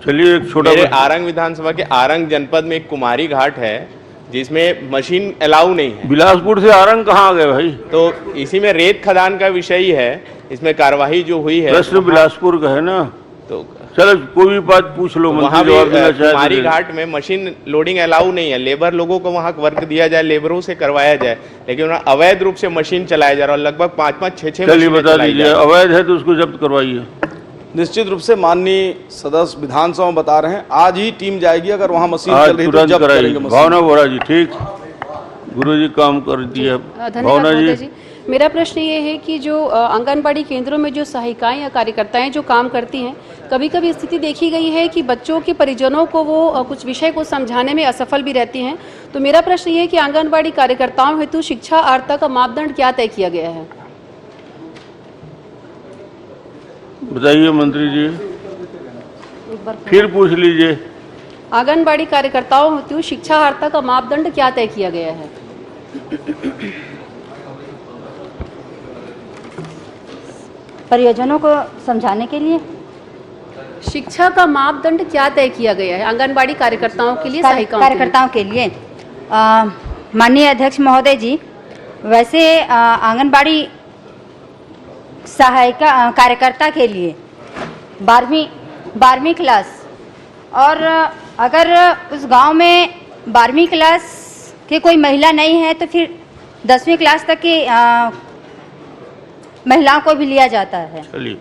चलिए एक छोटा मेरे आरंग विधानसभा के आरंग जनपद में एक कुमारी घाट है जिसमें मशीन अलाउ नहीं है। बिलासपुर से आरंग कहाँ आ गए भाई? तो इसी में रेत खदान का विषय ही है, इसमें कार्यवाही जो हुई है प्रश्न बिलासपुर का है ना, तो चलो कोई भी बात पूछ लो, वहाँ मंत्री भी जवाब देना चाहे कुमारी तो दे। घाट में मशीन लोडिंग अलाउ नहीं है। लेबर लोगों को वहाँ वर्क दिया जाए, लेबरों से करवाया जाए, लेकिन वहाँ अवैध रूप से मशीन चलाया जा रहा है और लगभग 5-5, 6-6 चलिए बता दीजिए, अवैध है तो उसको जब्त करवाइए। निश्चित रूप से माननीय सदस्य विधानसभा में बता रहे हैं, आज ही टीम जाएगी, अगर वहाँ मशीन आज चल रही है तो तुरंत जब्त कराइए। करेंगे मशीन। भावना बोरा जी, ठीक, गुरुजी काम कर दिया। धन्यवाद भावना महोदय जी, जी। मेरा प्रश्न ये है कि जो आंगनबाड़ी केंद्रों में जो सहायिकाएं या कार्यकर्ताएं जो काम करती हैं, कभी कभी स्थिति देखी गई है कि बच्चों के परिजनों को वो कुछ विषय को समझाने में असफल भी रहती हैं। तो मेरा प्रश्न ये है कि आंगनबाड़ी कार्यकर्ताओं हेतु शिक्षा अर्हता का मापदंड क्या तय किया गया है? बताइए मंत्री जी, फिर पूछ लीजिए। आंगनबाड़ी कार्यकर्ताओं हेतु शिक्षा अर्हता का मापदंड क्या तय किया गया है? परियोजनों को समझाने के लिए शिक्षा का मापदंड क्या तय किया गया है आंगनबाड़ी कार्यकर्ताओं के लिए, सहायिकाओं के लिए? कार्यकर्ताओं के लिए माननीय अध्यक्ष महोदय जी, वैसे आंगनबाड़ी सहायिका कार्यकर्ता के लिए 12वीं क्लास, और अगर उस गांव में 12वीं क्लास की कोई महिला नहीं है तो फिर 10वीं क्लास तक की महिलाओं को भी लिया जाता है। चलिए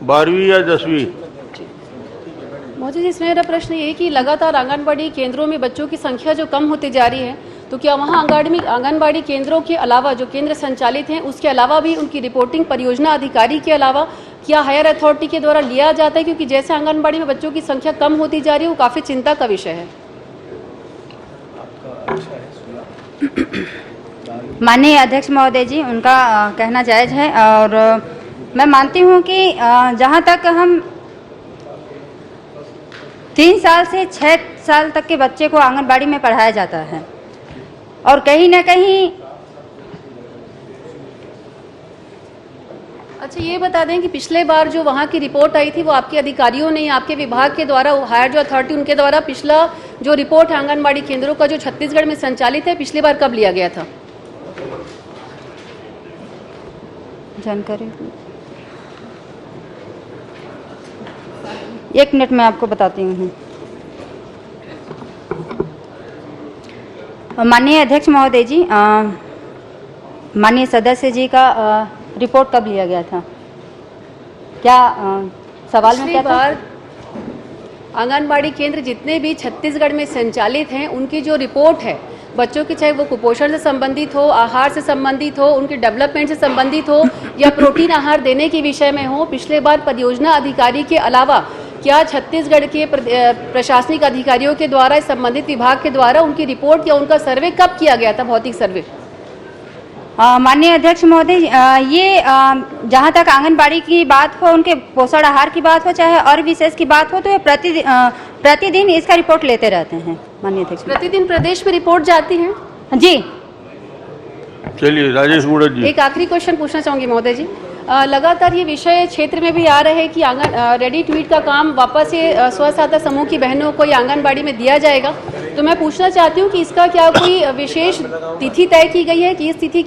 12वीं या 10वीं। मोदी जी, इसमें मेरा प्रश्न ये है कि लगातार आंगनबाड़ी केंद्रों में बच्चों की संख्या जो कम होती जा रही है, तो क्या वहाँ आंगनबाड़ी केंद्रों के अलावा जो केंद्र संचालित हैं उसके अलावा भी उनकी रिपोर्टिंग परियोजना अधिकारी के अलावा क्या हायर अथॉरिटी के द्वारा लिया जाता है? क्योंकि जैसे आंगनबाड़ी में बच्चों की संख्या कम होती जा रही है, वो काफ़ी चिंता का विषय है। माननीय अध्यक्ष महोदय जी, उनका कहना जायज़ है, और मैं मानती हूँ कि जहाँ तक हम 3 साल से 6 साल तक के बच्चे को आंगनबाड़ी में पढ़ाया जाता है, और कहीं ना कहीं। अच्छा, ये बता दें कि पिछले बार जो वहाँ की रिपोर्ट आई थी वो आपके अधिकारियों ने, आपके विभाग के द्वारा, हायर जो अथॉरिटी उनके द्वारा पिछला जो रिपोर्ट है आंगनबाड़ी केंद्रों का जो छत्तीसगढ़ में संचालित है, पिछली बार कब लिया गया था? जानकारी 1 मिनट में आपको बताती हूँ। माननीय अध्यक्ष महोदय जी, माननीय सदस्य जी का रिपोर्ट कब लिया गया था? क्या सवाल में क्या था? आंगनबाड़ी केंद्र जितने भी छत्तीसगढ़ में संचालित हैं, उनकी जो रिपोर्ट है बच्चों की, चाहे वो कुपोषण से संबंधित हो, आहार से संबंधित हो, उनके डेवलपमेंट से संबंधित हो, या प्रोटीन आहार देने के विषय में हो, पिछले बार परियोजना अधिकारी के अलावा क्या छत्तीसगढ़ के प्रशासनिक अधिकारियों के द्वारा, संबंधित विभाग के द्वारा उनकी रिपोर्ट या उनका सर्वे कब किया गया था, भौतिक सर्वे? माननीय अध्यक्ष महोदय, ये जहाँ तक आंगनबाड़ी की बात हो, उनके पोषण आहार की बात हो, चाहे और विशेष की बात हो, तो ये प्रतिदिन इसका रिपोर्ट लेते रहते हैं। माननीय अध्यक्ष, प्रतिदिन प्रदेश में रिपोर्ट जाती है? जी। चलिए राजेश मुड़त जी, एक आखिरी क्वेश्चन पूछना चाहूंगी महोदय जी। लगातार ये विषय क्षेत्र में भी आ रहे हैं कि रेडी टू ईट का काम वापस से स्व सहायता समूह की बहनों को या आंगनबाड़ी में दिया जाएगा। तो मैं पूछना चाहती हूँ कि इसका क्या कोई विशेष तिथि तय की गई है कि इस तिथि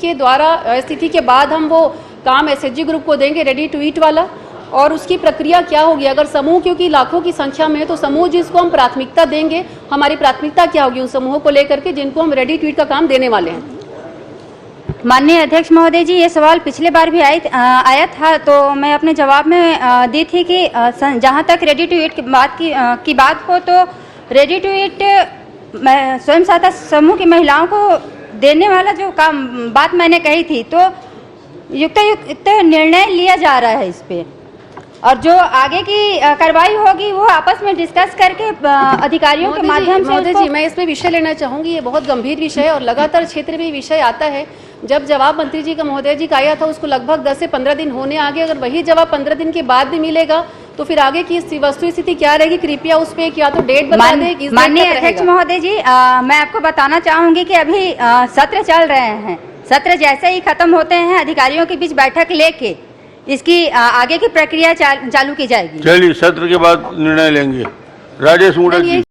के बाद हम वो काम एसएचजी ग्रुप को देंगे, रेडी टू ईट वाला, और उसकी प्रक्रिया क्या होगी? अगर समूह, क्योंकि लाखों की संख्या में है, तो समूह जिसको हम प्राथमिकता देंगे, हमारी प्राथमिकता क्या होगी उन समूहों को लेकर के जिनको हम रेडी टू ईट का काम देने वाले हैं? माननीय अध्यक्ष महोदय जी, ये सवाल पिछले बार भी आया था, तो मैं अपने जवाब में दी थी कि जहाँ तक रेडी टू ईट की बात हो, तो रेडी टू ईट स्वयं सहायता समूह की महिलाओं को देने वाला जो काम बात मैंने कही थी, तो युक्त निर्णय लिया जा रहा है इस पे, और जो आगे की कार्रवाई होगी वो आपस में डिस्कस करके अधिकारियों के माध्यम से। महोदय जी, मैं इसमें विषय लेना चाहूंगी, ये बहुत गंभीर विषय है और लगातार क्षेत्र में विषय आता है। जब जवाब मंत्री जी का, महोदय जी का आया था, उसको लगभग 10 से 15 दिन होने आ गए। अगर वही जवाब 15 दिन के बाद भी मिलेगा तो फिर आगे की वस्तु स्थिति क्या रहेगी? कृपया उस पे क्या तो डेट बता दें। माननीय अध्यक्ष महोदय जी, मैं आपको बताना चाहूंगी कि अभी सत्र चल रहे हैं। सत्र जैसे ही खत्म होते हैं, अधिकारियों के बीच बैठक लेके इसकी आगे की प्रक्रिया चालू की जाएगी। चलिए सत्र के बाद निर्णय लेंगे। राजेश मुड़क ये जी